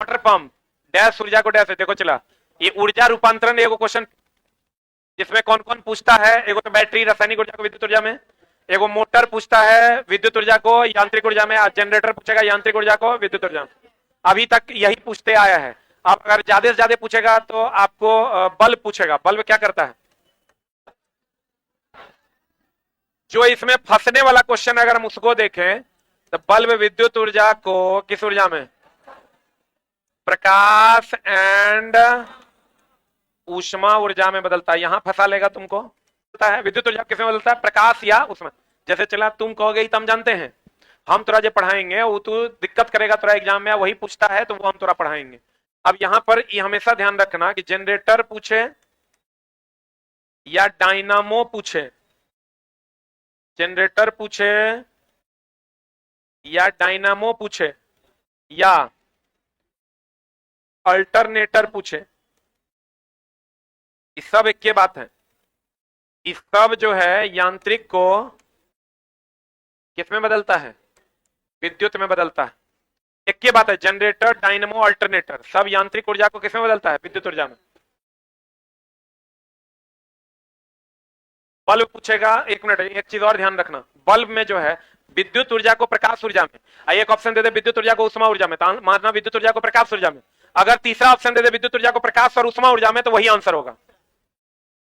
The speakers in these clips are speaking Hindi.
वाटर पंप डैश ऊर्जा को डैश है। देखो चला, ये ऊर्जा रूपांतरण एगो क्वेश्चन जिसमें कौन कौन पूछता है। एगो तो बैटरी रासायनिक ऊर्जा को विद्युत ऊर्जा में, एगो मोटर पूछता है विद्युत ऊर्जा को यांत्रिक ऊर्जा में, जनरेटर पूछेगा यांत्रिक ऊर्जा को विद्युत ऊर्जा में। अभी तक यही पूछते आया है। अब अगर ज्यादा से ज्यादा पूछेगा तो आपको बल्ब पूछेगा। बल्ब क्या करता है? जो इसमें फंसने वाला क्वेश्चन अगर हम उसको देखें तो बल्ब विद्युत ऊर्जा को किस ऊर्जा में? प्रकाश एंड ऊष्मा ऊर्जा में बदलता है। यहां फंसा लेगा तुमको। है विद्युत ऊर्जा किसमें बदलता है? प्रकाश या उसमें। जैसे चला तुम कहोगे तो हम जानते हैं, हम तोरा जो पढ़ाएंगे वो तू दिक्कत करेगा तोरा एग्जाम में, वही पूछता है तो वो हम तोरा पढ़ाएंगे। अब यहां पर ये हमेशा ध्यान रखना कि जनरेटर पूछे या डायनामो पूछे, जनरेटर पूछे या डायनामो पूछे या अल्टरनेटर पूछे, ये सब एक के बात है। इस सब जो है यांत्रिक को किसमें बदलता है? विद्युत में बदलता है। एक के बात है, जनरेटर डायनामो अल्टरनेटर सब यांत्रिक ऊर्जा को किसमें बदलता है? विद्युत ऊर्जा में। बल्ब पूछेगा, एक मिनट एक चीज और ध्यान रखना, बल्ब में जो है विद्युत ऊर्जा को प्रकाश ऊर्जा में, एक ऑप्शन दे दे विद्युत ऊर्जा को उष्मा ऊर्जा में, तो मानना विद्युत ऊर्जा को प्रकाश ऊर्जा में। अगर तीसरा ऑप्शन दे दे विद्युत ऊर्जा को प्रकाश और उष्मा ऊर्जा में, तो वही आंसर होगा।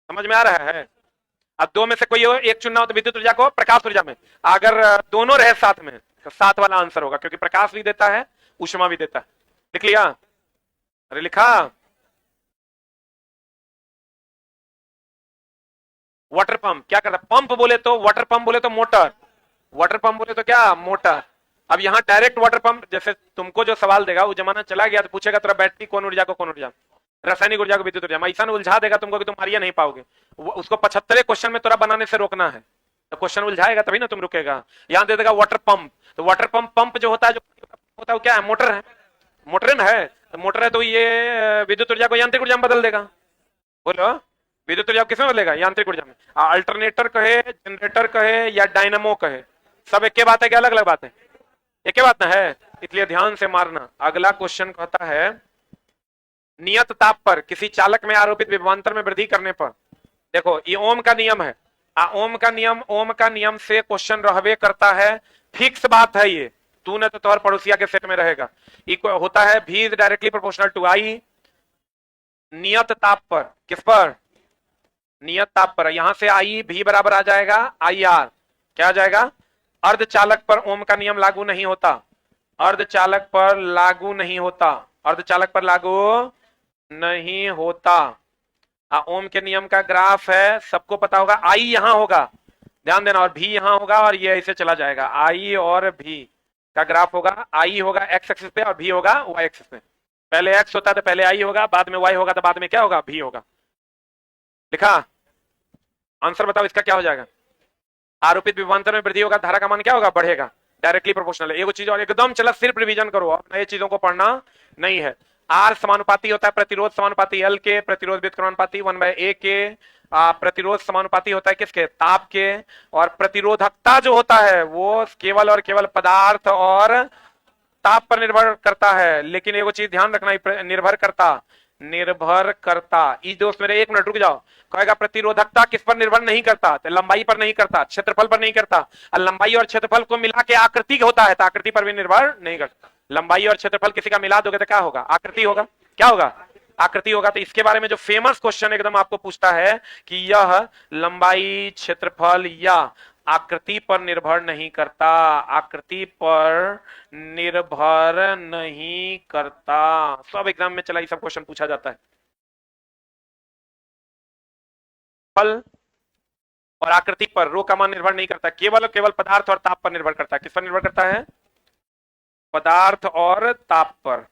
समझ में आ रहा है? अब दो में से कोई एक चुनना हो तो विद्युत ऊर्जा को प्रकाश ऊर्जा में, अगर दोनों रहे साथ में तो साथ वाला आंसर होगा, क्योंकि प्रकाश भी देता है उष्मा भी देता है। लिख लिया? अरे लिखा? वाटर पंप क्या करता है? पंप बोले तो वाटर पंप बोले तो मोटर, वाटर पंप बोले तो क्या? मोटर। अब यहाँ डायरेक्ट वाटर पंप, जैसे तुमको जो सवाल देगा वो जमाना चला गया तो पूछेगा तेरा बैटरी कौन ऊर्जा को कौन ऊर्जा, रासायनिक ऊर्जा को विद्युत ऊर्जा में, ऐसा उलझा देगा तुमको कि तुम मारिया नहीं पाओगे। उसको 75 क्वेश्चन में तोरा बनाने से रोकना है। तो क्वेश्चन उलझाएगा तभी ना तुम रुकेगा। यहाँ दे देगा वाटर पंप, तो वाटर पंप पंप जो होता है, जो होता है वो क्या है? मोटर है। मोटर है तो मोटर है तो ये विद्युत ऊर्जा को यांत्रिक ऊर्जा में बदल देगा। बोलो विद्युत ऊर्जा किसमें बदलेगा? यांत्रिक ऊर्जा में। अल्टरनेटर कहे, जनरेटर कहे या डायनामो कहे, सब एक के बात है क्या अलग अलग बात है? एक ही बात ना है, इसलिए ध्यान से मारना। अगला क्वेश्चन कहता है नियत ताप पर किसी चालक में आरोपित विभवांतर में वृद्धि करने पर, देखो ये ओम का नियम है। ओम का नियम से क्वेश्चन रहबे करता है, फिक्स बात है ये। तूने तो तोहर पड़ोसिया के सेट में रहेगा। होता है V directly proportional to I। नियत ताप पर, किस पर? नियत ताप पर। यहां से I V बराबर आ जाएगा IR। क्या आ जाएगा? अर्धचालक पर ओम का नियम लागू नहीं होता, अर्धचालक पर लागू नहीं होता, अर्धचालक पर लागू नहीं होता। ओम के नियम का ग्राफ है, सबको पता होगा। I यहां होगा, ध्यान देना, और V यहां होगा और ये ऐसे चला जाएगा। I और V का ग्राफ होगा, I होगा x एक्सिस पे और V होगा y एक्सिस पे। पहले x होता है तो पहले I होगा, बाद में y होगा तो बाद में क्या होगा? V होगा। लिखा? आंसर बताओ इसका क्या हो जाएगा? आरोपित विभवांतर में वृद्धि होगा, धारा का मान क्या होगा? बढ़ेगा, डायरेक्टली प्रोपोर्शनल है। एगो चीज और एकदम चला, सिर्फ रिवीजन करो, और नए चीजों को पढ़ना नहीं है। आर समानुपाती होता है प्रतिरोध समानुपाती एल के, प्रतिरोध व्युत्क्रमानुपाती 1/a के। प्रतिरोध समानुपाती होता है किसके? ताप के। और प्रतिरोधकता जो होता है वो केवल और केवल पदार्थ और ताप पर निर्भर करता है। लेकिन एगो चीज ध्यान रखना, निर्भर करता। इस दोस्त मेरे एक मिनट रुक जाओ। कहेगा प्रतिरोधकता किस पर निर्भर नहीं करता? तो लंबाई पर नहीं करता, क्षेत्रफल पर नहीं करता। और लंबाई और क्षेत्रफल को मिला के आकृति होता है, तो आकृति पर भी निर्भर नहीं करता। लंबाई और क्षेत्रफल किसी का मिला दोगे तो क्या होगा? आकृति होगा। क्या होगा? आकृति होगा। तो इसके बारे में जो फेमस क्वेश्चन एकदम आपको पूछता है कि यह लंबाई, क्षेत्रफल या आकृति पर निर्भर नहीं करता, आकृति पर निर्भर नहीं करता। सब एग्जाम में चला ये सब क्वेश्चन पूछा जाता है। फल और आकृति पर रो का मान निर्भर नहीं करता, केवल और केवल पदार्थ और ताप पर निर्भर करता है। किस पर निर्भर करता है? पदार्थ और ताप पर।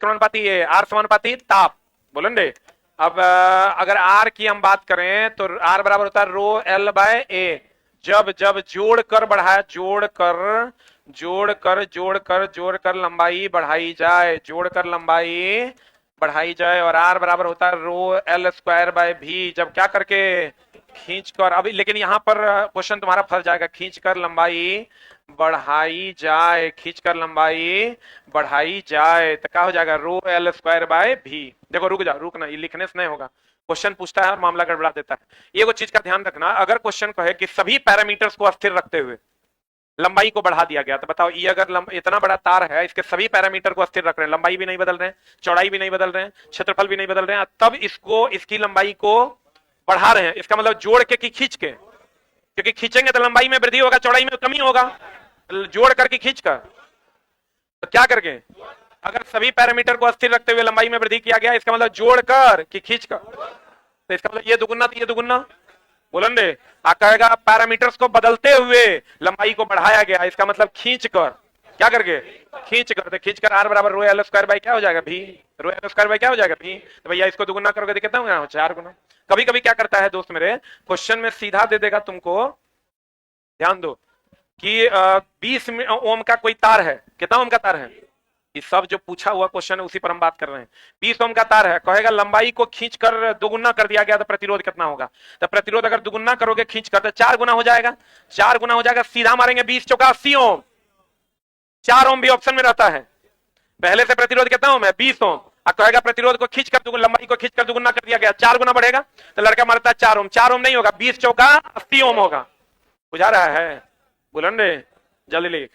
समानुपाती है, आर समानुपाती ताप, बोलेंगे। अब अगर आर की हम बात करें तो आर बराबर होता है रो एल बाय ए। जब जब जोड़कर बढ़ाया, जोड़कर लंबाई बढ़ाई जाए, जोड़कर लंबाई बढ़ाई जाए। और आर बराबर होता है रो एल स्क्वायर बाय भी, जब क्या करके? खींचकर। अभी लेकिन यहां पर क्वेश्चन तुम्हारा फंस जाएगा, खींचकर लंबाई बढ़ाई जाए, खींचकर लंबाई बढ़ाई जाए तो क्या हो जाएगा, रो एल स्क्वायर बाय भी। देखो रुक जाओ, रुकना, ये लिखने से नहीं होगा, क्वेश्चन पूछता है और मामला गड़बड़ा देता है। ये वो चीज का ध्यान रखना, अगर क्वेश्चन कहे कि सभी पैरामीटर्स को अस्थिर रखते हुए लंबाई को बढ़ा दिया गया, तो बताओ ये अगर इतना बड़ा तार है, इसके सभी पैरामीटर को अस्थिर रख रहे हैं, लंबाई भी नहीं बदल रहे हैं, चौड़ाई भी नहीं बदल रहे हैं, क्षेत्रफल भी नहीं बदल रहे हैं, तब इसको, इसकी लंबाई को बढ़ा रहे हैं, इसका मतलब जोड़ के कि खींच के, क्योंकि खींचेंगे तो लंबाई में वृद्धि होगा, चौड़ाई में कमी होगा, जोड़ करके खींच कर, तो क्या करके, अगर सभी पैरामीटर को अस्थिर रखते हुए लंबाई में वृद्धि किया गया, इसका मतलब जोड़ कर कि खींच कर, तो इसका मतलब ये दुगुना तो ये दुगुना, बोलन दे, कहेगा पैरामीटर्स को बदलते हुए लंबाई को बढ़ाया गया, इसका मतलब खींच कर, क्या करके, खींच कर, तो खींच कर आर बराबर रो एल स्क्वायर बाई क्या हो जाएगा भी, रो एल स्क्वायर बाई क्या हो जाएगा भी, तो भैया इसको दुगुना करोगे तो कितना होगा, 4 गुना। कभी कभी क्या करता है दोस्त मेरे, क्वेश्चन में सीधा दे देगा तुमको, ध्यान दो कि 20 ओम का कोई तार है, कितना ओम का तार है, ये सब जो पूछा हुआ क्वेश्चन है उसी पर हम बात कर रहे हैं। 20 ओम का तार है, कहेगा लंबाई को खींचकर दोगुना कर दिया गया तो प्रतिरोध कितना होगा, तो प्रतिरोध अगर दुगुना करोगे खींचकर तो 4 गुना हो जाएगा, 4 गुना हो जाएगा, सीधा मारेंगे 20 चौका 80 ओम, 4 ओम भी ऑप्शन में रहता है, पहले से प्रतिरोध कितना ओम है, 20 ओम, अब कहेगा प्रतिरोध को खींचकर लंबाई को खींचकर दुगुना कर दिया गया, 4 गुना बढ़ेगा, तो लड़का मारता है 4 ओम, 4 ओम नहीं होगा, 20 चौका 80 ओम होगा, बुझा रहा है, बुलंद रे, जल्दी लिख,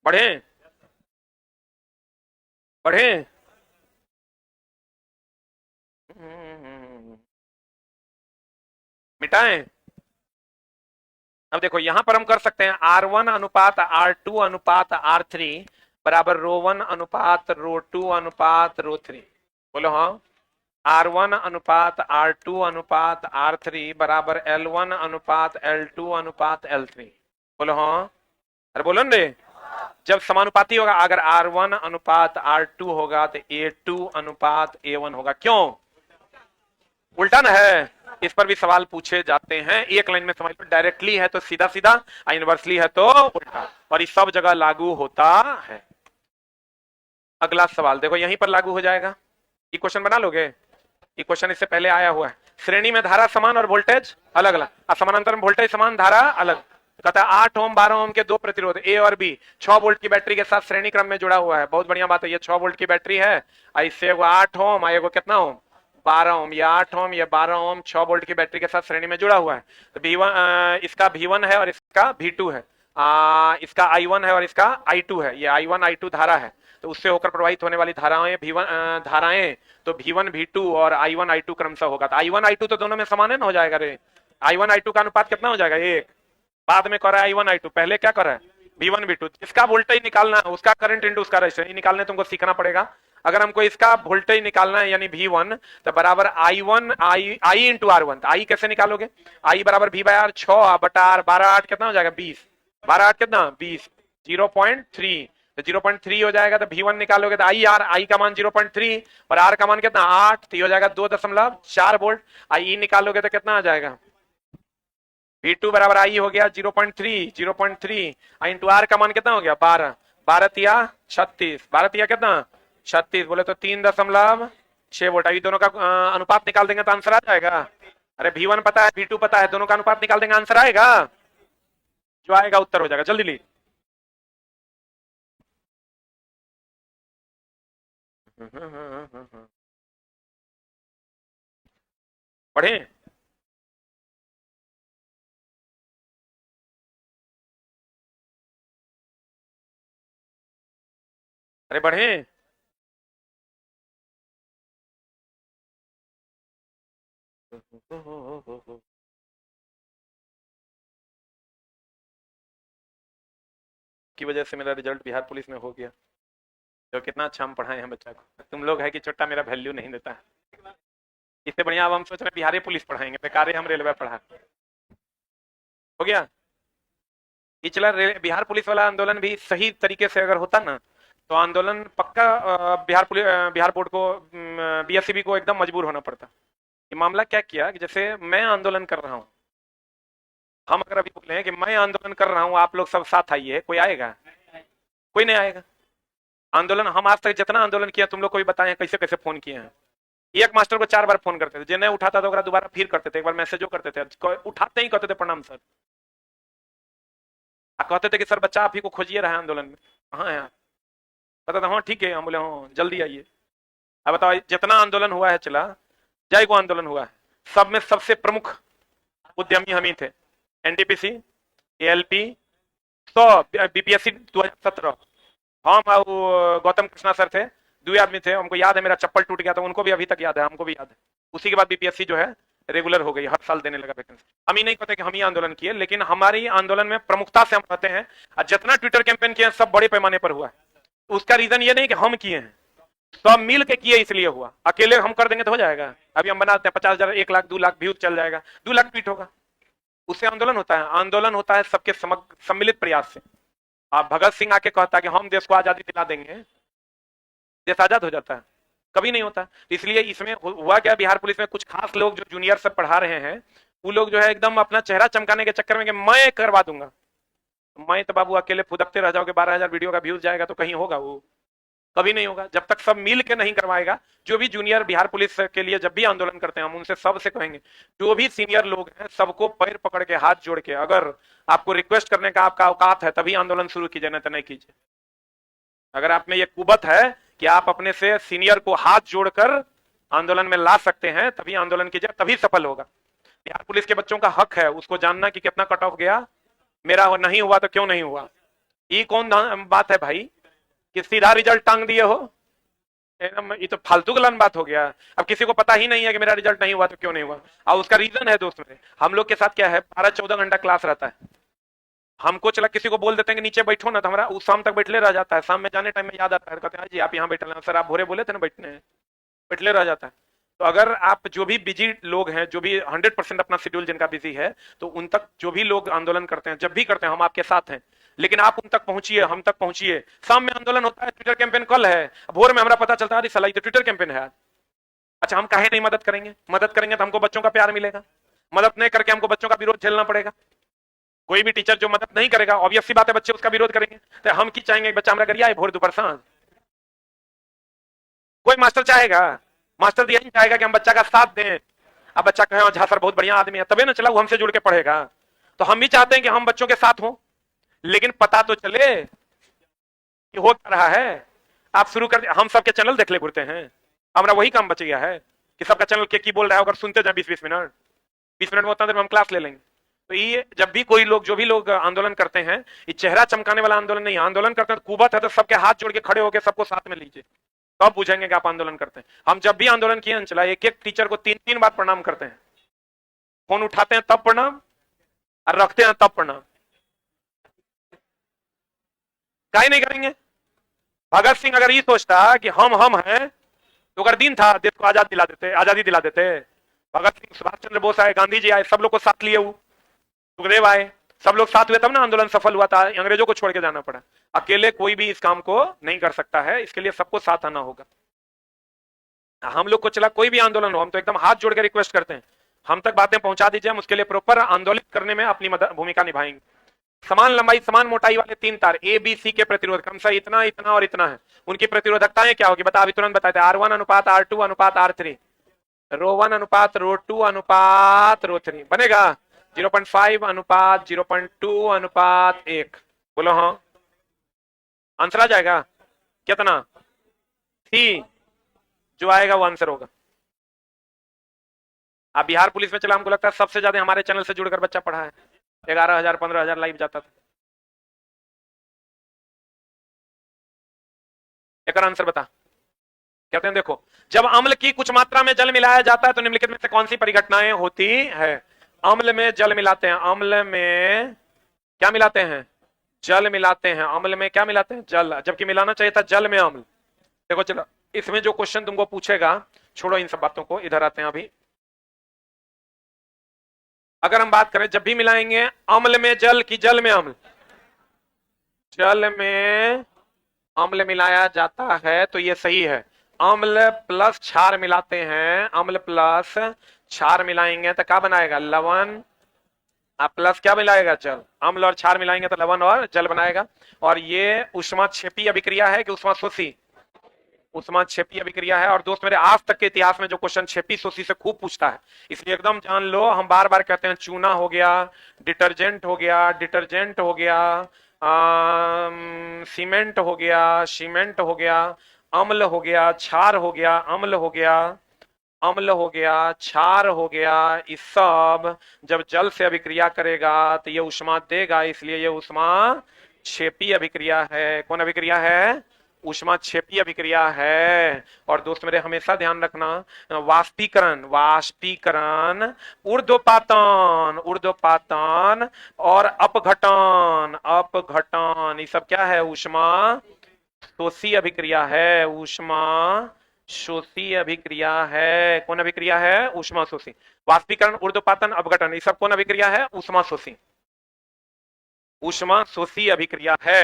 बढ़े बढ़े, मिटाएं। अब देखो यहां पर हम कर सकते हैं R1 अनुपात R2 अनुपात R3 बराबर रो 1 अनुपात रो 2 अनुपात रो 3, बोलो हाँ, R1 अनुपात R2 अनुपात R3 बराबर L1 अनुपात L2 अनुपात L3, बोलो हाँ, अरे बोलो ना, जब समानुपाती होगा, अगर R1 अनुपात R2 होगा तो A2 अनुपात A1 होगा, क्यों, उल्टा ना है, इस पर भी सवाल पूछे जाते हैं, एक लाइन में समझ लो, डायरेक्टली है तो सीधा सीधा, इनवर्सली है तो उल्टा, और इस सब जगह लागू होता है। अगला सवाल देखो यहीं पर लागू हो जाएगा, ये क्वेश्चन बना लोगे, ये क्वेश्चन इससे पहले आया हुआ है, श्रेणी में धारा समान और वोल्टेज अलग अलग, समानांतर में वोल्टेज समान धारा अलग, कहता है 8 ओम 12 ओम के दो प्रतिरोध ए और बी 6 वोल्ट की बैटरी के साथ श्रेणी क्रम में जुड़ा हुआ है, बहुत बढ़िया बात है, ये 6 वोल्ट की बैटरी है, इससे एगो 8 ओम, एगो कितना ओम 12 ओम, ये 8 ओम ये 12 ओम 6 वोल्ट की बैटरी के साथ श्रेणी में जुड़ा हुआ है, तो V1 इसका V1 है और इसका V2 है, इसका I1 है और इसका I2 है, ये I1 I2 धारा है, तो उससे होकर प्रवाहित होने वाली धाराएं V1 धाराएं, तो V1 V2 और I1 I2 क्रमशः होगा, तो I1 I2 तो दोनों में समान है ना, हो जाएगा रे, I1 I2 का अनुपात कितना हो जाएगा, एक, बाद में कर रहा है I1 I2, पहले क्या कर रहा है V1 V2, जिसका वोल्टेज निकालना है उसका करंट इंटू उसका रेजिस्टेंस निकालने तुमको सीखना पड़ेगा, अगर हमको इसका वोल्टेज निकालना है यानी V1 तो बराबर I1 I इंटू R1, तो I कैसे निकालोगे, I बराबर V बाय R, 6 बटा R, 12 8 कितना हो जाएगा 20, 12 8 कितना 20, 0.3, तो 0.3 हो जाएगा, तो V1 निकालोगे तो I का मान 0.3 और R का मान कितना 8, तो ये हो जाएगा 2.4 वोल्ट, I निकालोगे तो कितना आ जाएगा, V2 बराबर I हो गया 0.3 आई इंटू R का मान कितना हो गया 12, 12 तिया 36, 12 तिया कितना 36, बोले तो 3.6 वोल्ट, अभी दोनों का अनुपात निकाल देंगे तो आंसर आ जाएगा, अरे V1 पता है V2 पता है, दोनों का अनुपात निकाल देंगे आंसर आएगा, जो आएगा उत्तर हो जाएगा, जल्दी ली, पढ़े, अरे बढ़े, की वजह से मेरा रिजल्ट बिहार पुलिस में हो गया, जो कितना अच्छा हम पढ़ाए हैं बच्चा को, तुम लोग है कि छोटा मेरा वैल्यू नहीं देता है, इससे बढ़िया अब हम सोच रहे हैं बिहारी पुलिस पढ़ाएंगे, बेकार हम रेलवे पढ़ा, हो गया। पिछला बिहार पुलिस वाला आंदोलन भी सही तरीके से अगर होता ना तो आंदोलन पक्का बिहार बोर्ड को बीएससीबी को एकदम मजबूर होना पड़ता। ये मामला क्या किया कि जैसे मैं आंदोलन कर रहा हूं, हम अगर अभी बोले कि मैं आंदोलन कर रहा हूं आप लोग सब साथ आइए, कोई आएगा, कोई नहीं आएगा। आंदोलन हम आज तक जितना आंदोलन किया तुम लोग को भी बताए कैसे कैसे फोन किए हैं, एक मास्टर को 4 बार फोन करते थे, जो नहीं उठाता तो दोबारा फिर करते थे, एक बार मैसेजो करते थे, उठाते ही कहते थे प्रणाम सर, कहते थे कि सर बच्चा आप ही को खोजिए रहा है आंदोलन में, कहाँ है आप? पता था, हाँ ठीक है, हम बोले हाँ जल्दी आइए। अब बताओ, जितना आंदोलन हुआ है चला, जय को आंदोलन हुआ है, सब में सबसे प्रमुख उद्यमी हम ही थे। एनटीपीसी, एएलपी, तो बीपीएससी 2017, हम और गौतम कृष्णा सर थे, दो आदमी थे। हमको याद है, मेरा चप्पल टूट गया था, उनको भी अभी तक याद है, हमको भी याद है। उसी के बाद बीपीएससी जो है रेगुलर हो गई, हर साल देने लगा वैकेंसी। हम ही नहीं कहते कि हम ही आंदोलन किए, लेकिन हमारी आंदोलन में प्रमुखता से हम कहते हैं, और जितना ट्विटर कैंपेन किए सब बड़े पैमाने पर हुआ है। उसका रीजन ये नहीं कि हम किए हैं, सब मिल के किए इसलिए हुआ। अकेले हम कर देंगे तो हो जाएगा? अभी हम बनाते हैं 50,000, 1 लाख, 2 लाख व्यूज चल जाएगा, 2 लाख ट्वीट होगा, उससे आंदोलन होता है? आंदोलन होता है सबके सम्मिलित प्रयास से। आप भगत सिंह आके कहता है कि हम देश को आजादी दिला देंगे, देश आजाद हो जाता है? कभी नहीं होता। इसलिए इसमें हुआ क्या, बिहार पुलिस में कुछ खास लोग जो जूनियर से पढ़ा रहे हैं, वो लोग जो है एकदम अपना चेहरा चमकाने के चक्कर में कि मैं करवा दूंगा। मैं तो बाबू अकेले फुदकते रह जाओगे, 12,000 वीडियो का व्यूज जाएगा तो कहीं होगा? वो कभी नहीं होगा जब तक सब मिल के नहीं करवाएगा। जो भी जूनियर बिहार पुलिस के लिए जब भी आंदोलन करते हैं, हम उनसे सबसे कहेंगे, जो भी सीनियर लोग हैं सबको पैर पकड़ के हाथ जोड़ के, अगर आपको रिक्वेस्ट करने का आपका औकात है तभी आंदोलन शुरू कीजिए, नहीं तो नहीं कीजिए। अगर आप में ये कुबत है कि आप अपने से सीनियर को हाथ जोड़कर आंदोलन में ला सकते हैं, तभी आंदोलन कीजिए, तभी सफल होगा। बिहार पुलिस के बच्चों का हक है उसको जानना कि कितना कट ऑफ गया, मेरा नहीं हुआ तो क्यों नहीं हुआ। ये कौन बात है भाई कि सीधा रिजल्ट टांग दिए हो? ये तो फालतू गलन बात हो गया। अब किसी को पता ही नहीं है कि मेरा रिजल्ट नहीं हुआ तो क्यों नहीं हुआ, और उसका रीजन है दोस्त मेरे, हम लोग के साथ क्या है, 12-14 घंटा क्लास रहता है। हमको चला किसी को बोल देते हैं कि नीचे बैठो ना, तो हमारा उस शाम तक बैठले रह जाता है। शाम में जाने टाइम में याद आता है, कहते हैं जी आप यहाँ बैठे, सर आप भोरे बोले थे ना बैठने हैं, बैठले रह जाता है। तो अगर आप जो भी बिजी लोग हैं, जो भी 100% अपना शेड्यूल जिनका बिजी है, तो उन तक जो भी लोग आंदोलन करते हैं, जब भी करते हैं, हम आपके साथ हैं, लेकिन आप उन तक पहुंचिए, हम तक पहुंचिए। शाम में आंदोलन होता है, ट्विटर कैंपेन कल है, भोर में हमारा पता चलता है सलाई तो ट्विटर कैंपेन है। अच्छा हम काहे नहीं मदद करेंगे? मदद करेंगे तो हमको बच्चों का प्यार मिलेगा, मदद नहीं करके हमको बच्चों का विरोध झेलना पड़ेगा। कोई भी टीचर जो मदद नहीं करेगा, ऑब्वियस सी बात है बच्चे उसका विरोध करेंगे। तो हम की चाहेंगे बच्चा हमारा गरिया है भोर दोपहर सांझ? कोई मास्टर चाहेगा? मास्टर यही चाहेगा कि हम बच्चा का साथ दें। अब बच्चा कहे झा सर बहुत बढ़िया आदमी है, तबे ना चला वो हमसे जुड़ के पढ़ेगा। तो हम भी चाहते हैं कि हम बच्चों के साथ हों, लेकिन पता तो चले कि हो क्या रहा है। आप शुरू कर, हम सबके चैनल देख ले घूरते हैं, हमारा वही काम बच गया है कि सबका चैनल के की बोल रहा है, अगर सुनते जाए 20-20 मिनट, 20 मिनट में उतना देर में हम क्लास ले लेंगे। तो ये जब भी कोई लोग, जो भी लोग आंदोलन करते हैं, ये चेहरा चमकाने वाला आंदोलन नहीं, आंदोलन करते हैं कुबत है तो सबके हाथ जोड़ के खड़े होकर सबको साथ में लीजिए, तब पूछेंगे कि आप आंदोलन करते हैं। हम जब भी आंदोलन किए चला, एक एक टीचर को 3-3 बार प्रणाम करते हैं। फोन उठाते हैं तब प्रणाम, और रखते हैं तब प्रणाम। काहे नहीं करेंगे? भगत सिंह अगर ये सोचता कि हम हैं, तो अगर दिन था देश को आजादी दिला देते। भगत सिंह, सुभाष चंद्र बोस आए, गांधी जी आए, सब लोग को साथ लिए, सुखदेव आए, सब लोग साथ हुए, तब ना आंदोलन सफल हुआ था। अंग्रेजों को छोड़ के जाना पड़ा। अकेले कोई भी इस काम को नहीं कर सकता है, इसके लिए सबको साथ आना होगा। हम लोग को चला कोई भी आंदोलन हो, हम तो एकदम हाथ जोड़ के रिक्वेस्ट करते हैं, हम तक बातें पहुंचा दीजिए, हम उसके लिए प्रॉपर आंदोलित करने में अपनी भूमिका निभाएंगे। समान लंबाई समान मोटाई वाले 3 तार ए बी सी के प्रतिरोध क्रमशः इतना इतना और इतना है, उनकी प्रतिरोधकताएं क्या होगी बता, अभी तुरंत बताते। R1 अनुपात R2 अनुपात R3, ρ1 अनुपात ρ2 अनुपात ρ3 बनेगा 0.5 अनुपात 0.2 अनुपात 1। बोलो हाँ, आंसर आ जाएगा कितना? सी, जो आएगा वो आंसर होगा। अब बिहार पुलिस में चला, हमको लगता है सबसे ज्यादा हमारे चैनल से जुड़कर बच्चा पढ़ा है, 11,000 15,000 लाइव जाता था। एक आंसर बता। कहते हैं देखो, जब अम्ल की कुछ मात्रा में जल मिलाया जाता है तो निम्नलिखित में से कौन सी परिघटनाएं होती है? अम्ल में जल मिलाते हैं, अम्ल में क्या मिलाते हैं? जल मिलाते हैं। अम्ल में क्या मिलाते हैं? जल, जबकि मिलाना चाहिए था जल में अम्ल। देखो चलो, इसमें जो क्वेश्चन तुमको पूछेगा, छोड़ो इन सब बातों को, इधर आते हैं अभी। अगर हम बात करें, जब भी मिलाएंगे अम्ल में जल की जल में अम्ल, जल में अम्ल मिलाया जाता है तो ये सही है। अम्ल प्लस क्षार मिलाते हैं, अम्ल प्लस क्षार मिलाएंगे तो क्या बनाएगा? लवण। प्लस क्या मिलाएगा? जल। अम्ल और क्षार मिलाएंगे तो लवण और जल बनाएगा। और ये ऊष्माक्षेपी अभिक्रिया है कि ऊष्माशोषी? ऊष्माक्षेपी अभिक्रिया है। और दोस्त मेरे, आज तक के इतिहास में जो क्वेश्चन क्षेपी शोषी से खूब पूछता है, इसलिए एकदम जान लो। हम बार बार कहते हैं चूना हो गया, डिटर्जेंट हो गया, डिटर्जेंट हो गया, सीमेंट हो गया, सीमेंट हो गया, अम्ल हो गया, क्षार हो गया, अम्ल हो गया, अम्ल हो गया, क्षार हो गया, इस सब जब जल से अभिक्रिया करेगा तो ये ऊष्मा देगा, इसलिए ये ऊष्मा क्षेपी अभिक्रिया है। कौन अभिक्रिया है? ऊष्मा क्षेपी अभिक्रिया है। और दोस्त मेरे, हमेशा ध्यान रखना, वाष्पीकरण, वाष्पीकरण, ऊर्ध्वपातन, ऊर्ध्वपातन और अपघटन, अपघटन, ये सब क्या है? ऊष्मा शोषी अभिक्रिया है, ऊष्मा शोषी अभिक्रिया है। कौन अभिक्रिया है? ऊष्मा शोषी। वाष्पीकरण, ऊर्ध्वपातन, अपघटन, ये सब कौन अभिक्रिया है? ऊष्मा शोषी, ऊष्मा शोषी अभिक्रिया है।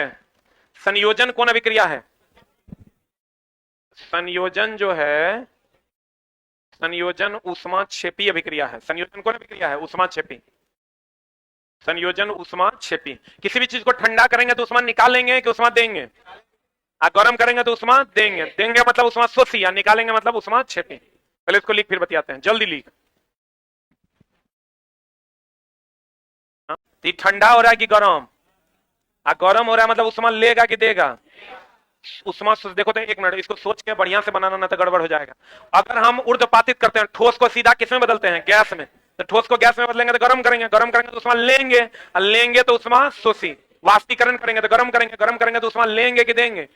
संयोजन कौन अभिक्रिया है? संयोजन जो है, संयोजन ऊष्माक्षेपी अभिक्रिया है। संयोजन कौन अभिक्रिया है? ऊष्माक्षेपी। संयोजन ऊष्माक्षेपी। किसी भी चीज को ठंडा करेंगे तो ऊष्मा निकालेंगे कि ऊष्मा देंगे? गर्म करेंगे तो ऊष्मा देंगे, देंगे मतलब ऊष्मा शोषी, या निकालेंगे मतलब ऊष्माक्षेपी। पहले इसको लिख फिर बतियाते हैं, जल्दी लिख। तो ठंडा हो रहा है कि गर्म? गर्म हो रहा है मतलब ऊष्मा लेगा कि देगा? ऊष्मा। देखो तो एक मिनट, इसको सोच के बढ़िया से बनाना, ना तो गड़बड़ हो जाएगा। अगर हम ऊर्ध्वपातित करते हैं, ठोस को सीधा किसमें बदलते हैं? गैस में। तो ठोस को गैस में बदलेंगे तो गर्म करेंगे, गर्म करेंगे तो ऊष्मा लेंगे, और लेंगे तो ऊष्मा शोषी। वाष्पीकरण करेंगे तो गर्म करेंगे, गर्म करेंगे तो ऊष्मा लेंगे कि देंगे?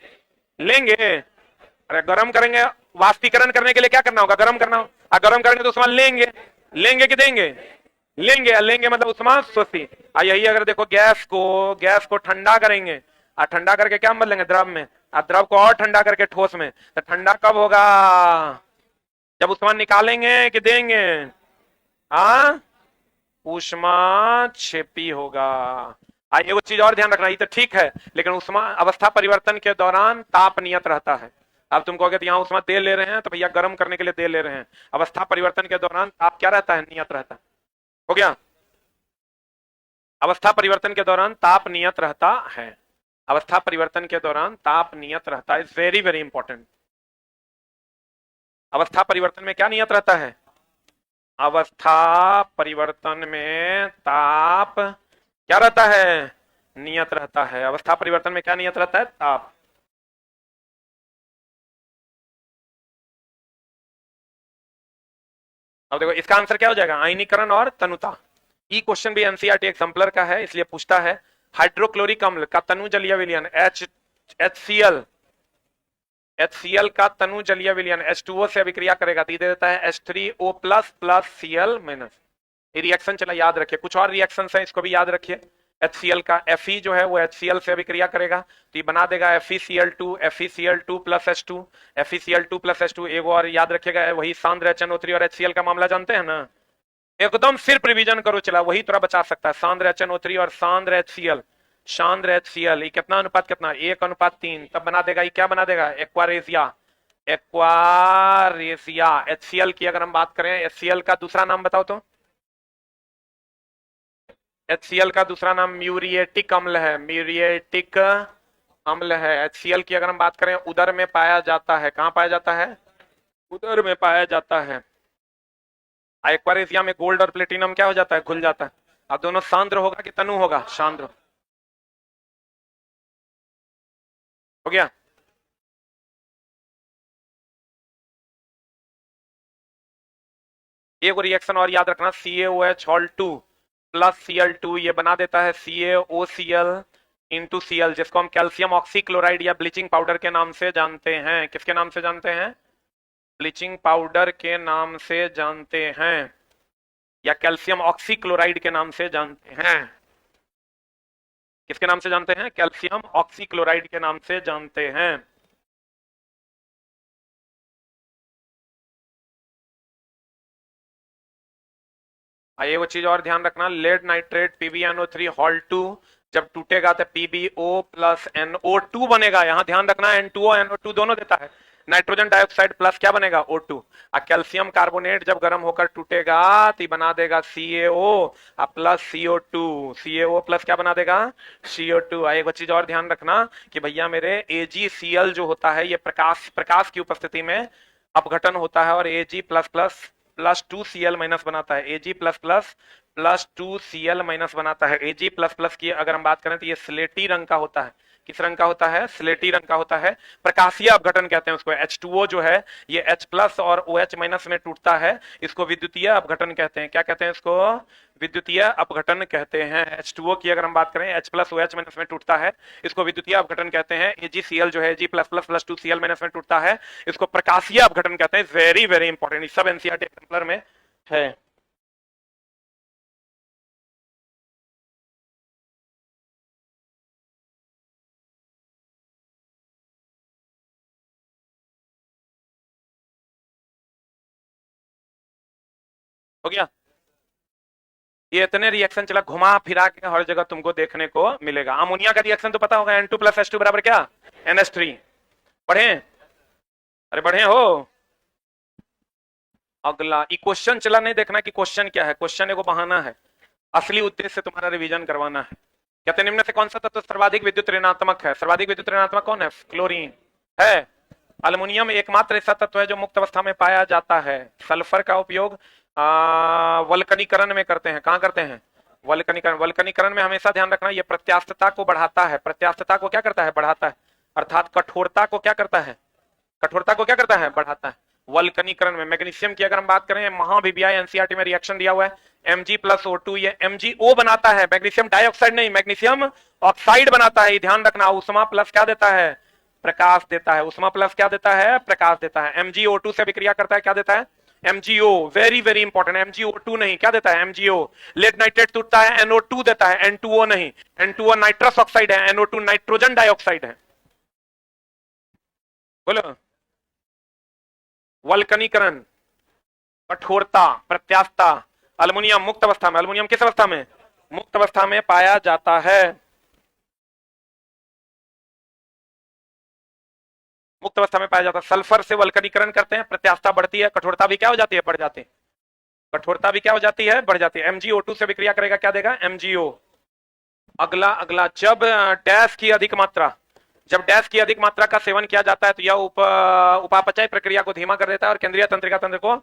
लेंगे। अरे गर्म करेंगे, वाष्पीकरण करने के लिए क्या करना होगा? गर्म करना होगा। गर्म करेंगे तो ऊष्मा लेंगे, लेंगे कि देंगे? लेंगे, लेंगे मतलब ऊष्मा शोषी। यही अगर देखो, गैस को ठंडा करेंगे, और ठंडा करके क्या बदलेंगे? द्रव में, और द्रव को और ठंडा करके ठोस में। तो ठंडा कब होगा? जब ऊष्मा निकालेंगे कि देंगे? ऊष्माक्षेपी होगा। ये वो चीज और ध्यान रखना, ये तो ठीक है, लेकिन ऊष्मा अवस्था परिवर्तन के दौरान ताप नियत रहता है। अब तुम कहोगे यहाँ ऊष्मा दे ले रहे हैं, तो भैया गर्म करने के लिए दे ले रहे हैं। अवस्था परिवर्तन के दौरान ताप क्या रहता है? नियत रहता है। हो गया? अवस्था परिवर्तन के दौरान ताप नियत रहता है। अवस्था परिवर्तन के दौरान ताप नियत रहता है। Very very important. अवस्था परिवर्तन में क्या नियत रहता है? अवस्था परिवर्तन में ताप क्या रहता है? नियत रहता है। अवस्था परिवर्तन में क्या नियत रहता है? ताप। अब देखो, इसका आंसर क्या हो जाएगा? आयनीकरण और तनुता। ई क्वेश्चन भी एनसीईआरटी एग्जाम्पलर का है, इसलिए पूछता है हाइड्रोक्लोरिक अम्ल का तनु जलीय विलयन HCl का तनु जलीय विलयन H2O से अभिक्रिया करेगा तो ये दे देता है H3O plus plus Cl minus. ये रिएक्शन चला याद रखिए। कुछ और रिएक्शन है, इसको भी याद रखिए। HCl का Fe जो है वो HCl से अभिक्रिया करेगा तो ये बना देगा FeCl2 plus H2, FeCl2 plus H2। एक और याद रखिएगा, वही सांद्र HNO3 और HCl का मामला जानते हैं ना? एकदम सिर्फ रिवीजन करो, चला वही थोड़ा बचा सकता है। सांद्र HNO3 और सांद्र HCl, सांद्र HCl, ये कितना अनुपात? कितना? 1:3। तब बना देगा, ये क्या बना देगा? एक्वारेजिया। एक्वारेजिया। HCl की अगर हम बात करें, HCl का दूसरा नाम बताओ तो? HCl का दूसरा नाम म्यूरिएटिक अम्ल है। म्यूरिएटिक अम्ल है। HCl की अगर हम बात करें, उदर में पाया जाता है। कहां पाया जाता है? उदर में पाया जाता है। एक्वारेजिया में गोल्ड और प्लेटिनम क्या हो जाता है? घुल जाता है। अब दोनों सांद्र होगा कि तनु होगा? सांद्र। हो गया? एक रिएक्शन और याद रखना, CaOH2 प्लस Cl2, ये बना देता है CaOCl इंटू Cl, जिसको हम कैल्शियम ऑक्सीक्लोराइड या ब्लीचिंग पाउडर के नाम से जानते हैं। किसके नाम से जानते हैं? ब्लीचिंग पाउडर के नाम से जानते हैं, या कैल्शियम ऑक्सीक्लोराइड के नाम से जानते हैं। किसके नाम से जानते हैं? कैल्शियम ऑक्सीक्लोराइड के नाम से जानते हैं। ये वो चीज और ध्यान रखना, लेड नाइट्रेट PbNO3 हॉल 2 जब टूटेगा तो PbO प्लस NO2 बनेगा। यहां ध्यान रखना, N2O NO2 दोनों देता है। नाइट्रोजन डाइऑक्साइड प्लस क्या बनेगा O2। कैल्शियम कार्बोनेट जब गर्म होकर टूटेगा तो बना देगा CaO plus CO2। CaO plus क्या बना देगा CO2। एक चीज और ध्यान रखना कि भैया मेरे AgCl जो होता है ये प्रकाश की उपस्थिति में अपघटन होता है और Ag plus plus plus 2Cl minus बनाता है। Ag plus plus plus 2Cl minus बनाता है। Ag प्लस प्लस की अगर हम बात करें तो ये स्लेटी रंग का होता है। किस रंग का होता है स्लेटी रंग का होता है। प्रकाशीय अपघटन कहते हैं उसको। H2O जो है ये H प्लस और OH माइनस में टूटता है, इसको विद्युतीय अपघटन कहते हैं। क्या कहते हैं इसको विद्युतीय अपघटन कहते हैं। H2O की अगर हम बात करें H प्लस OH माइनस में टूटता है, इसको विद्युतीय अपघटन कहते हैं। AgCl जो है Ag plus plus plus 2Cl minus में टूटता है, इसको प्रकाशीय अपघटन कहते हैं। वेरी वेरी इंपॉर्टेंट, सब एनसीईआरटी एग्जाम्पलर में है। हो गया। ये इतने रिएक्शन चला घुमा फिरा के हर जगह तुमको देखने को मिलेगा। अमोनिया का रिएक्शन तो पता होगा, N2 प्लस H2 बराबर क्या NH3। पढ़े? अरे बढ़े हो। अगला ये क्वेश्चन चला नहीं देखना कि क्वेश्चन क्या है, क्वेश्चन एगो बहाना है, असली उद्देश्य तुम्हारा रिवीजन करवाना है। कहते निम्न से कौन सा तत्व सर्वाधिक विद्युत ऋणात्मक है? सर्वाधिक विद्युत ऋणात्मक कौन है? क्लोरीन है। अल्युमिनियम एकमात्र ऐसा तत्व है जो मुक्त अवस्था में पाया जाता है। सल्फर का उपयोग वल्कनीकरण में करते हैं। कहां करते हैं? वल्कनीकरण। वल्कनीकरण में हमेशा ध्यान रखना ये प्रत्यास्थता को बढ़ाता है। प्रत्यास्थता को क्या करता है? बढ़ाता है। अर्थात कठोरता को क्या करता है? कठोरता को क्या करता है? बढ़ाता है। वल्कनीकरण में मैग्नीशियम की अगर हम बात करें, महाविद्यालय एनसीईआरटी में रिएक्शन दिया हुआ है Mg प्लस O2, ये MgO बनाता है, मैग्नीशियम डाइऑक्साइड नहीं, मैग्नीशियम ऑक्साइड बनाता है। ध्यान रखना। उष्मा प्लस क्या देता है? प्रकाश देता है। उष्मा प्लस क्या देता है? प्रकाश देता है। MgO2 से विक्रिया करता है, क्या देता है? MgO। Very very important, MgO2 नहीं, क्या देता है? MgO। लेड नाइट्रेट टूटता है, NO2 देता है, N2O नहीं। N2O नाइट्रस ऑक्साइड है, NO2 नाइट्रोजन डाइऑक्साइड है। बोलो। वल्कनीकरण, कठोरता, प्रत्यास्थता। अल्युमिनियम मुक्त अवस्था में, अल्युमिनियम किस अवस्था में? मुक्त अवस्था में पाया जाता है। मुक्त अवस्था में पाया जाता है। सल्फर से वल्कनीकरण करते हैं, प्रत्यास्थता बढ़ती है, कठोरता भी क्या हो जाती है? बढ़ जाती है। कठोरता भी क्या हो जाती है? बढ़ जाती है। MgO2 से विक्रिया करेगा, क्या देगा? MgO। अगला अगला, जब डैश की अधिक मात्रा, जब डैश की अधिक मात्रा का सेवन किया जाता है तो यह उपापचय प्रक्रिया को धीमा कर देता है और केंद्रीय तंत्रिका तंत्र को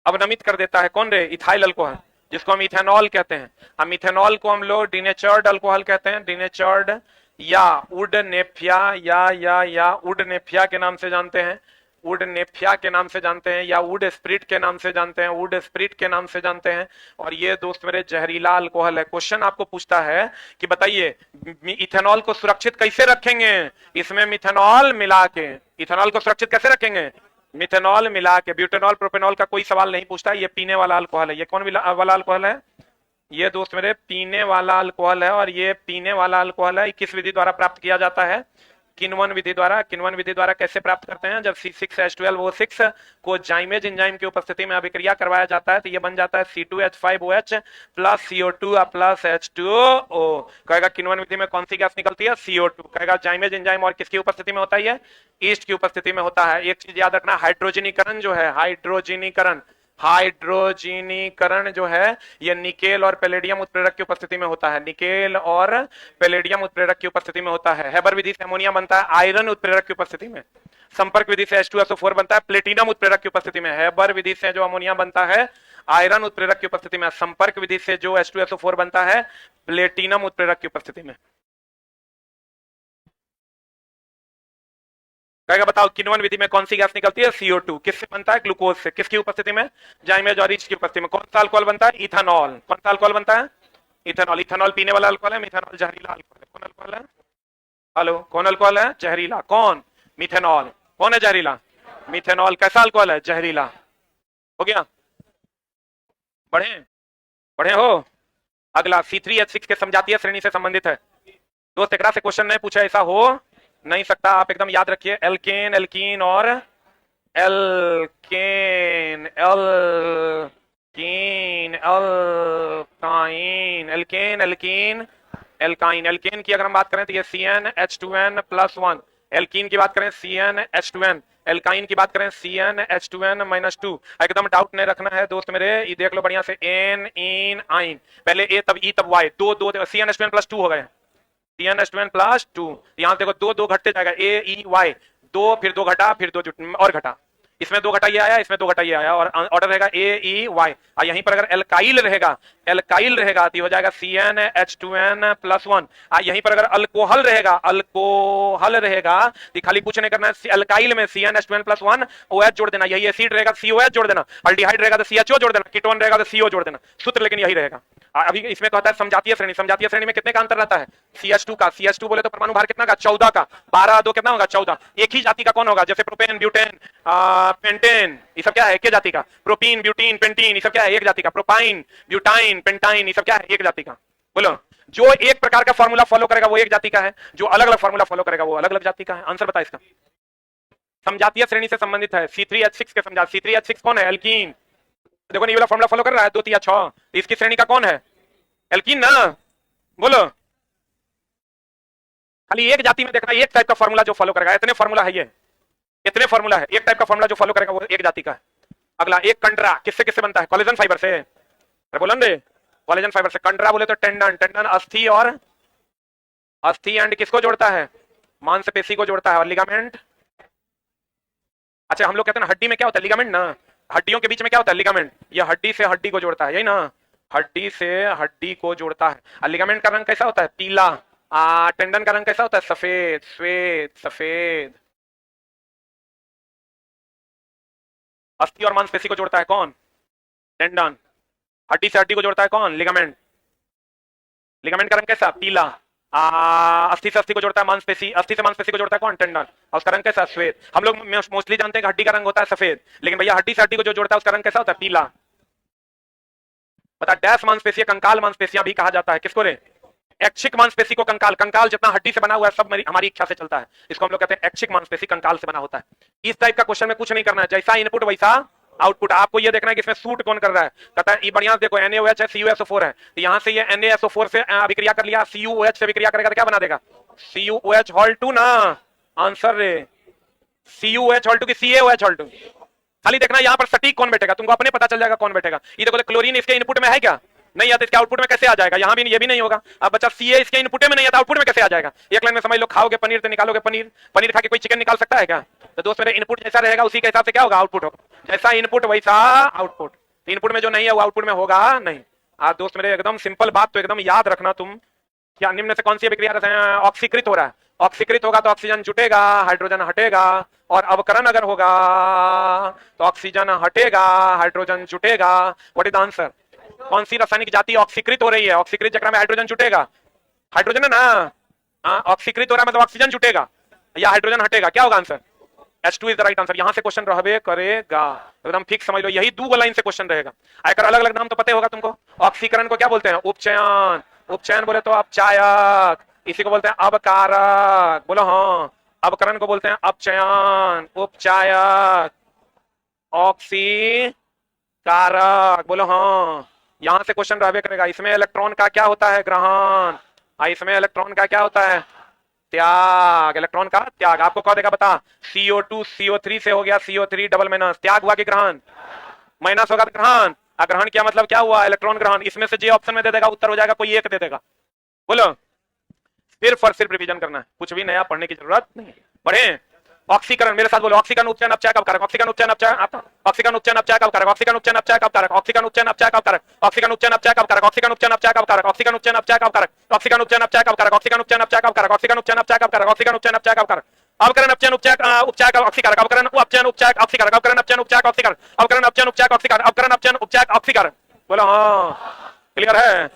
अवनमित कर देता है। कौन रे? इथाइल अल्कोहल, जिसको हम इथेनॉल कहते हैं। हम इथेनॉल को हम लोग डिनेचर्ड अल्कोहल कहते हैं। डिनेचर्ड या वुड नेफिया या वुड नेफिया के नाम से जानते हैं, वुड नेफिया के नाम से जानते हैं, या वुड स्प्रिट के नाम से जानते हैं, वुड स्प्रिट के नाम से जानते हैं। और ये दोस्त मेरे जहरीला अल्कोहल है। क्वेश्चन आपको पूछता है कि बताइए इथेनॉल को सुरक्षित कैसे रखेंगे? इसमें मिथेनॉल मिला के। इथेनॉल को सुरक्षित कैसे रखेंगे? मिथेनॉल मिला के। ब्यूटेनॉल प्रोपेनॉल का कोई सवाल नहीं पूछता, ये पीने वाला अल्कोहल है। ये कौन वाला अल्कोहल है? ये दोस्त मेरे पीने वाला अल्कोहल है। और ये पीने वाला अल्कोहल है, किस विधि द्वारा प्राप्त किया जाता है? किण्वन विधि द्वारा। किण्वन विधि द्वारा कैसे प्राप्त करते हैं? जब C6H12O6 को जाइमेज एंजाइम की उपस्थिति में अभिक्रिया करवाया जाता है तो ये बन जाता है C2H5OH plus CO2 plus H2O। कहेगा किण्वन विधि में कौन सी गैस निकलती है? CO2। कहेगा जाइमेज एंजाइम और किसकी उपस्थिति में होता है? ईस्ट की उपस्थिति में होता है। एक चीज याद रखना, हाइड्रोजनीकरण जो है, हाइड्रोजनीकरण, हाइड्रोजनीकरण जो है ये निकेल और पैलेडियम उत्प्रेरक की उपस्थिति में होता है। निकेल और पैलेडियम उत्प्रेरक की उपस्थिति में होता है। हेबर विधि से अमोनिया बनता है आयरन उत्प्रेरक की उपस्थिति में। संपर्क विधि से H2SO4 बनता है प्लेटिनम उत्प्रेरक की उपस्थिति में। हेबर विधि से जो अमोनिया बनता है आयरन उत्प्रेरक की उपस्थिति में। संपर्क विधि से जो H2SO4 बनता है प्लेटिनम उत्प्रेरक की उपस्थिति में। कहेगा बताओ किण्वन विधि में कौन सी गैस निकलती है? CO2। किससे बनता है? ग्लूकोज से। किसकी उपस्थिति में? जाइमेज और ईस्ट की उपस्थिति में। कौन सा अल्कोहल बनता है? इथेनॉल। कौन सा अल्कोहल बनता है? इथेनॉल। इथेनॉल पीने वाला अल्कोहल है, मिथेनॉल जहरीला अल्कोहल है। कौन अल्कोहल है? हेलो, कौन अल्कोहल है? जहरीला। कौन? मिथेनॉल। कौन है जहरीला? मिथेनॉल। कैसा अल्कोहल है? जहरीला। हो गया? बढ़े? बढ़े हो? अगला C3H6 के समजातीय श्रेणी से संबंधित है। दोस्त एकरा से क्वेश्चन नहीं पूछा, ऐसा हो नहीं सकता। आप एकदम याद रखिए, एल्केन, एल्कीन और alkane, alkene, alkyne, alkane, alkene, alkyne. Alkane की अगर हम बात करें तो ये CnH2n+1, एल्कीन की बात करें CnH2n, एल्काइन की बात करें CnH2n -2। एकदम डाउट नहीं रखना है दोस्त मेरे, ये देख लो बढ़िया से, एन इन आइन, पहले ए तब ई तब वाई, दो दो CnH2n +2 हो गए, CnH2n +2। यहाँ देखो दो दो घटते जाएगा, ए ई वाई, दो फिर दो घटा फिर दो और घटा, इसमें दो घटा ये आया, इसमें दो घटा ये आया, और ऑर्डर रहेगा ए ई वाई। और यहीं पर अगर एल्काइल रहेगा तो हो जाएगा CnH2n +1। यहीं पर अगर अल्कोहल रहेगा तो खाली कुछ नहीं करना है, एल्काइल में CnH2n +1 OH जोड़ देना, यही एसिड रहेगा COH जोड़ देना, अल्डिहाइड रहेगा तो CHO जोड़ देना, कीटोन रहेगा तो CO जोड़ देना, सूत्र लेकिन यही रहेगा। अभी इसमें कहता है समजातीय श्रेणी में कितने का अंतर रहता है, CH2 का, CH2 बोले तो परमाणु भार कितना का, 14 का, 12 2 कितना होगा, 14। एक ही जाति का कौन होगा, जैसे प्रोपेन ब्यूटेन पेंटेन, ये सब क्या है, एक जाति का। प्रोपीन ब्यूटीन पेंटीन, ये सब क्या है, एक जाति का। प्रोपाइन ब्यूटाइन पेंटाइन, ये सब क्या है, एक जाति का। बोलो, जो एक प्रकार का फॉर्मूला फॉलो करेगा वो एक जाति का है, जो अलग अलग फॉर्मूला फॉलो करेगा वो अलग अलग जाति का है। आंसर बता इसका। समजातीय श्रेणी से संबंधित है, C3H6 के समझा, C3H6 कौन है, एल्कीन। देखो ये वाला फॉर्मूला फॉलो कर रहा है, 2 3 6, इसकी श्रेणी का कौन है, एल्कीन ना। बोलो, खाली एक जाति में देखना, एक टाइप का फॉर्मूला जो फॉलो करेगा, इतने फॉर्मूला है, ये इतने फॉर्मूला है, एक टाइप का फॉर्मूला जो फॉलो करेगा वो एक जाति का है। अगला, एक कंडरा किससे किससे बनता है, कोलेजन फाइबर से। अरे बोलन दे, कोलेजन फाइबर से। कंडरा बोले तो टेंडन, टेंडन अस्थि और अस्थि एंड किसको जोड़ता है, मांसपेशी को जोड़ता है। और लिगामेंट, अच्छा हम लोग कहते हैं हड्डी में क्या होता है, लिगामेंट ना, हड्डियों के बीच में क्या होता है, लिगामेंट। ये हड्डी से हड्डी को जोड़ता है, यही ना, हड्डी से हड्डी को जोड़ता है। और लिगामेंट का रंग कैसा होता है, पीला। टेंडन का रंग कैसा होता है, सफेद, श्वेत सफेद। अस्थि और मांसपेशी को जोड़ता है कौन, टेंडन। हड्डी से हड्डी को जोड़ता है कौन, लिगामेंट। लिगामेंट का रंग कैसा, पीला। अस्थि से अस्थि को जोड़ता है मांसपेशी, अस्थि से मांसपेशी को जोड़ता है कौन, टेंडन, और उसका रंग कैसा, श्वेत। हम लोग मोस्टली जानते हैं कि हड्डी का रंग होता है सफेद, लेकिन भैया हड्डी से हड्डी को जो जोड़ता है उसका रंग कैसा होता है, पीला। बता, डैश मांसपेशी, कंकाल मांसपेशियां भी कहा जाता है, किसको रे, ऐच्छिक मांसपेशी को कंकाल। कंकाल जितना हड्डी से बना हुआ है सब हमारी इच्छा से चलता है, इसको हम लोग कहते हैं ऐच्छिक मांसपेशी, कंकाल से बना होता है। इस टाइप का क्वेश्चन में कुछ नहीं करना है, जैसा इनपुट वैसा आउटपुट। आपको ये देखना है कि इसमें सूट कौन कर रहा है। कहता है ये बढ़िया देखो, NaOH है, CuSO4 है, तो यहां से ये NaSO4 से अभिक्रिया कर लिया, CuOH से अभिक्रिया करेगा तो क्या बना देगा, CuOH हॉल 2 ना। आंसर रे, CuOH हॉल 2 की CaOH हॉल 2। खाली देखना यहाँ पर सटीक कौन बैठेगा, तुमको अपने पता चल जाएगा कौन बैठेगा। ये देखो क्लोरीन इसके इनपुट में है क्या, नहीं आता, इसके आउटपुट में कैसे आ जाएगा, यहाँ भी ये भी नहीं होगा। अब बच्चा Ca इसके इनपुट में नहीं आता, आउटपुट में कैसे आ जाएगा। एक लाइन में समझ लो, खाओगे पनीर तो निकालोगे पनीर, पनीर खा के कोई चिकन निकाल सकता है क्या। तो दोस्त मेरे, इनपुट जैसा रहेगा उसी के हिसाब से क्या होगा, आउटपुट होगा। जैसा इनपुट वैसा आउटपुट। इनपुट में जो नहीं है वो आउटपुट में होगा नहीं। दोस्त मेरे, एकदम सिंपल बात तो एकदम याद रखना तुम। क्या निम्न से कौन सी अभिक्रिया ऑक्सीकृत हो रहा है, ऑक्सीकृत होगा तो ऑक्सीजन जुटेगा, हाइड्रोजन हटेगा। और अवकरण अगर होगा तो ऑक्सीजन हटेगा, हाइड्रोजन जुटेगा। What is the answer. कौन सी रासायनिक जाति ऑक्सीकृत हो रही है, ऑक्सीकृत चक्र में हाइड्रोजन जुटेगा, हाइड्रोजन है ना। ऑक्सीकृत हो रहा है मतलब ऑक्सीजन जुटेगा या हाइड्रोजन हटेगा, क्या होगा answer, H2 is the right answer. यहां से क्वेश्चन रहबे करेगा, एकदम फिक्स समझ लो, यही 2 लाइन से क्वेश्चन रहेगा। आकर अलग अलग नाम तो पता होगा तुमको। ऑक्सीकरण को क्या बोलते हैं, उपचयन। उपचयन बोले तो अपचायक, इसी को बोलते हैं अवकारक। बोलो हाँ। अवकरण को बोलते हैं अपचयन, उपचायक, ऑक्सीकारक। बोलो हाँ। यहां से क्वेश्चन रहबे करेगा। इसमें इलेक्ट्रॉन का क्या होता है, ग्रहण। इसमें इलेक्ट्रॉन का क्या होता है, त्याग। इलेक्ट्रॉन का त्याग। आपको कह देगा बता, CO2 CO3 से हो गया CO3 डबल माइनस, त्याग हुआ कि ग्रहण, माइनस होगा तो ग्रहण। ग्रहण क्या मतलब क्या हुआ, इलेक्ट्रॉन ग्रहण। इसमें से जे ऑप्शन में दे देगा उत्तर हो जाएगा, कोई एक दे देगा। बोलो, सिर्फ और सिर्फ रिवीजन करना है, कुछ भी नया पढ़ने की जरूरत नहीं। बढ़े। ऑक्सीकरण मेरे साथ बोलो, ऑक्सीकरण उपचयन अपचय कब कारक, ऑक्सीकरण उपचयन अपचय, ऑक्सीकरण उपचयन अपचय कब कारक, ऑक्सीकरण उपचयन अपचय कब कारक, ऑक्सीकरण उपचयन अपचय कब कारक, ऑक्सीकरण उपचयन अपचय कब कारक, ऑक्सीकरण उपचयन अपचय कब कारक, ऑक्सीकरण उपचयन अपचय कब कारक, ऑक्सीकरण उपचयन अपचय कब कारक, ऑक्सीकरण उपचयन अपचय कब कारक, ऑक्सीकरण उपचयन अपचय कब कारक, ऑक्सीकरण उपचयन अपचय कब कारक, अवकरण अपचयन उपचय उपचय ऑक्सीकारक, अवकरण अपचयन उपचय ऑक्सीकारक, अवकरण अपचयन उपचय ऑक्सीकारक, अवकरण अपचयन उपचय ऑक्सीकारक, अवकरण अपचयन उपचय ऑक्सीकारक। बोलो हाँ, क्लियर है।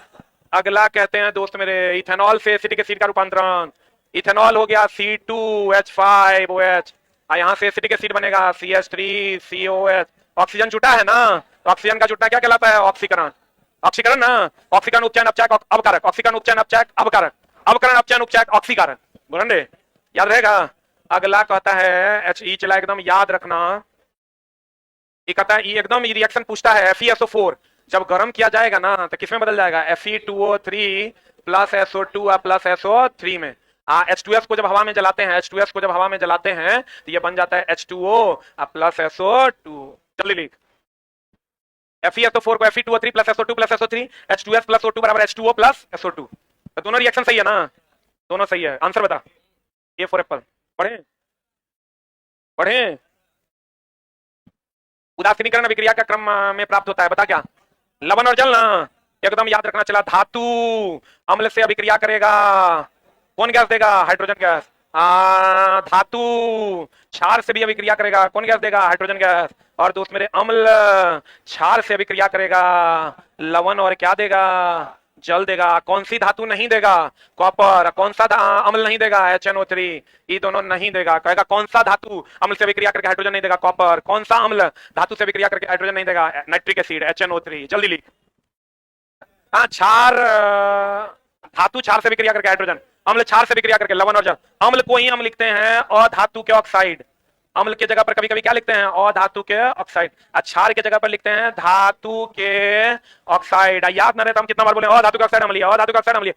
अगला कहते हैं दोस्त मेरे, इथेनॉल से एसिटिक एसिड का रूपांतरण। इथेनॉल हो गया C2H5OH, यहां से एसिटिक एसिड बनेगा CH3COH। ऑक्सीजन जुटा है ना, तो ऑक्सीजन का जुटना क्या कहलाता है, ऑक्सीकरण। ऑक्सीकरण ना, ऑक्सीकरण उपचयन अपचय अवकारक, ऑक्सीकरण उपचयन अपचय अवकारक, अवकरण अपचयन उपचय ऑक्सीकारक। बोलन रे, याद रहेगा। अगला कहता है HE, चला एकदम याद रखना। ये कहता है एकदम रिएक्शन पूछता है FeSO4 जब गर्म किया जाएगा ना तो किसमें बदल जाएगा, Fe2O3 plus SO2 plus SO3 में। H2S को जब हवा में जलाते हैं, H2S को जब हवा में जलाते हैं तो ये बन जाता है H2O प्लस SO2। जल्दी लिख, FeSO4 को Fe2O3 plus SO2 plus SO3, H2S plus O2 बराबर H2O प्लस SO2। तो दोनों रिएक्शन सही है ना, दोनों सही है। आंसर बता, A फॉर एप्पल। पढ़े पढ़े। उदासीनीकरण अभिक्रिया का क्रम में प्राप्त होता है, बता क्या? लवण और जल ना, एकदम याद रखना। चला, धातु अम्ल से अभिक्रिया करेगा, कौन गैस देगा? Hydrogen gas. धातु क्षार से भी अभिक्रिया करेगा, कौन गैस देगा? Hydrogen gas. और दोस्त मेरे, अम्ल क्षार से अभिक्रिया करेगा, लवण और क्या देगा? जल देगा। कौन सी धातु नहीं देगा? कॉपर। कौन सा अम्ल नहीं देगा? HNO3। ये दोनों नहीं देगा। कहेगा कौन सा धातु अम्ल से अभिक्रिया करके हाइड्रोजन नहीं देगा? कॉपर। कौन सा अम्ल धातु से अभिक्रिया करके हाइड्रोजन नहीं देगा? Nitric acid, HNO3। जल्दी लिख। क्षार, धातु क्षार से अभिक्रिया करके हाइड्रोजन, अम्ल क्षार से अभिक्रिया करके लवण और जल। अम्ल को ही हम लिखते हैं अधातु के ऑक्साइड। अम्ल की जगह पर कभी कभी क्या लिखते हैं? अधातु के ऑक्साइड। क्षार की जगह पर लिखते हैं धातु के ऑक्साइड। याद ना रहे तो हम कितना बार बोले अधातु के ऑक्साइड अम्लीय, अधातु के ऑक्साइड अम्लीय।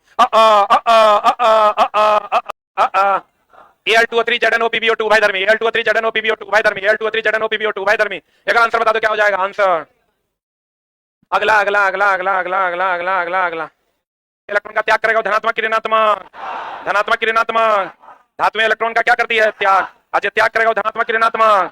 Al2O3 ZnOPbO2 उभयधर्मी, Al2O3 ZnOPbO2 उभयधर्मी, Al2O3 ZnOPbO2 उभयधर्मी। एक आंसर बता दो क्या हो जाएगा आंसर? अगला अगला अगला अगला अगला अगला अगला अगला अगला। इलेक्ट्रॉन का त्याग करेगा धनात्मक की ऋणात्मक, धनात्मक की ऋणात्मक। धातु में इलेक्ट्रॉन का क्या करती है? त्याग। अच्छा, त्याग करेगा धनात्मक की ऋणात्मक।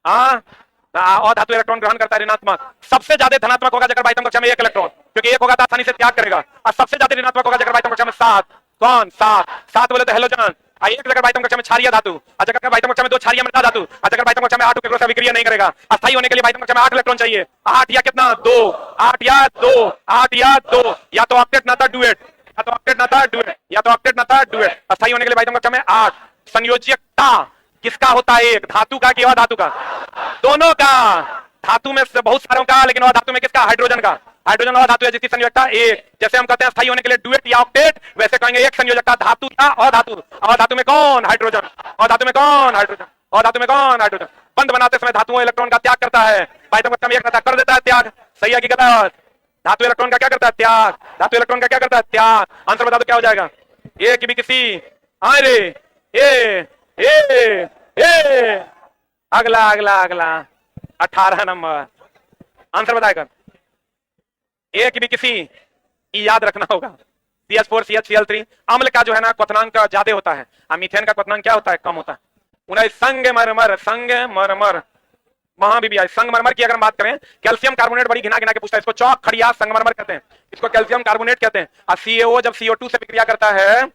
और धातु इलेक्ट्रॉन ग्रहण करता है ऋणात्मक। सबसे ज्यादा धनात्मक होगा जगह बाइटम कक्षा में 1 इलेक्ट्रॉन, क्योंकि एक होगा तो आसानी से त्याग करेगा। और सबसे ज्यादा ऋणात्मक होगा जगह बाइटम कक्षा में 7। कौन? 7 बोले तो हेलोजन। एक जगह बाइटम कक्षा में क्षारीय धातु, जगह बाइटम कक्षा में 2 क्षारीय मृदा धातु, जगह बाइटम कक्षा में 8 उपग्रह से अभिक्रिया नहीं करेगा। अस्थायी होने के लिए बाइटम कक्षा में 8 इलेक्ट्रॉन चाहिए। 8 या कितना? 2। 8 या 2, 8 या 2, या तो ऑक्टेट ना था डुएट, या तो ऑक्टेट ना था डुएट, या तो ऑक्टेट ना था डुएट। अस्थायी होने के लिए बाइटम कक्षा में 8। संयोजकता किसका होता है? एक धातु का कि अधातु का? दोनों का। धातु में बहुत सारों का, लेकिन अधातु में किसका? हाइड्रोजन का। हाइड्रोजन और धातु है जिसकी संयोजकता 1। जैसे हम कहते हैं स्थायी होने के लिए डुएट या ऑक्टेट, वैसे कहेंगे एक संयोजकता धातु या अधातु। अधातु में कौन? हाइड्रोजन। अधातु में कौन? हाइड्रोजन। अधातु में कौन? हाइड्रोजन। बंध बनाते समय धातुओं इलेक्ट्रॉन का त्याग करता है, बाइटम कक्षा में 1 कर देता है त्याग। सही है कि गलत? धातु इलेक्ट्रॉन का क्या करता है? त्याग। धातु इलेक्ट्रॉन का क्या करता है? त्याग। आंसर बता दो क्या हो जाएगा? एक भी किसी। अरे ए अगला अगला अगला 18 नंबर आंसर बताएगा। एक भी किसी, याद रखना होगा। CH4 CHCl3 अम्ल का जो है ना क्वथनांक ज्यादा होता है, मीथेन का क्वथनांक क्या होता है? कम होता है। उन्हें संगमरमर, संगमरमर, वहां भी आई। संगमरमर की अगर हम बात करें, कैल्शियम कार्बोनेट बड़ी घिना घिना के पूछता है। इसको चौक खड़िया संगमरमर कहते हैं, इसको कैल्शियम कार्बोनेट कहते हैं। और CaO जब CO2 से विक्रिया करता है,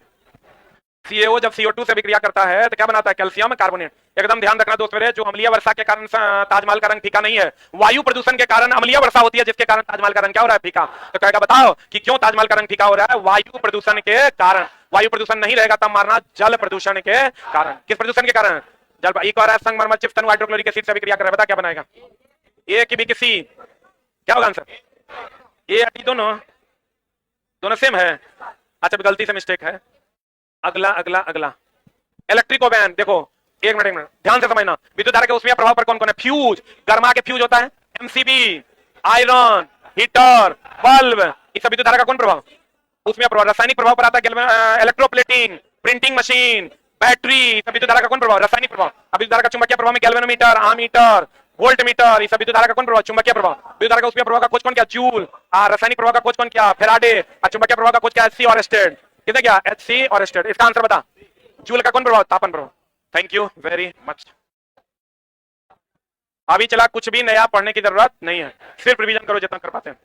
CaO जब CO2 से विक्रिया करता है तो क्या बनाता है? Calcium carbonate. एकदम ध्यान रखना दोस्त मेरे, जो अम्लीय वर्षा के कारण ताजमहल का रंग फीका नहीं है, वायु प्रदूषण के कारण अम्लीय वर्षा होती है, जिसके कारण ताजमहल का रंग क्या हो रहा है? फीका। तो कहेगा बताओ कि क्यों ताजमहल का रंग फीका हो रहा है? वायु प्रदूषण के कारण। वायु प्रदूषण नहीं रहेगा तब मारना जल प्रदूषण के कारण। किस प्रदूषण के कारण? जल। एक और संगमरमर चिप्स तनु हाइड्रोक्लोरिक एसिड से विक्रिया कर रहा है, बता क्या बनाएगा? एक भी किसी, क्या होगा आंसर? ए दोनों दोनों सेम है। अच्छा, गलती से मिस्टेक है। अगला अगला अगला इलेक्ट्रिकोबैन। देखो एक मिनट ध्यान से समझना। विद्युत धारा के उसमें प्रभाव पर कौन कौन है? फ्यूज, गर्मा के फ्यूज होता है। MCB, आयरन, हीटर, बल्ब, इस सब विद्युत धारा का कौन प्रभाव? उसमें प्रभाव। रासायनिक प्रभाव पर आता है इलेक्ट्रोप्लेटिंग, प्रिंटिंग मशीन, बैटरी, सब विद्युत धारा का कौन प्रभाव? रासायनिक प्रभाव। विद्युत धारा का चुंबकीय प्रभाव में गैल्वेनोमीटर, आमीटर, वोल्ट मीटर, इस सब विद्युत धारा का कौन प्रभाव? चुंबकीय प्रभाव। विद्युत धारा का उसमें प्रभाव का खोज कौन किया? जूल। रासायनिक प्रभाव का खोज कौन किया? फेराडे। चुंबकीय प्रभाव का खोज किया? HC ऑरेस्टेड। किसने किया? HC ऑरेस्टेड। इसका आंसर बता। जूल का कौन प्रभाव? तापन प्रभाव। Thank you very much. अभी चला, कुछ भी नया पढ़ने की जरूरत नहीं है, सिर्फ रिवीजन करो जितना कर पाते हैं।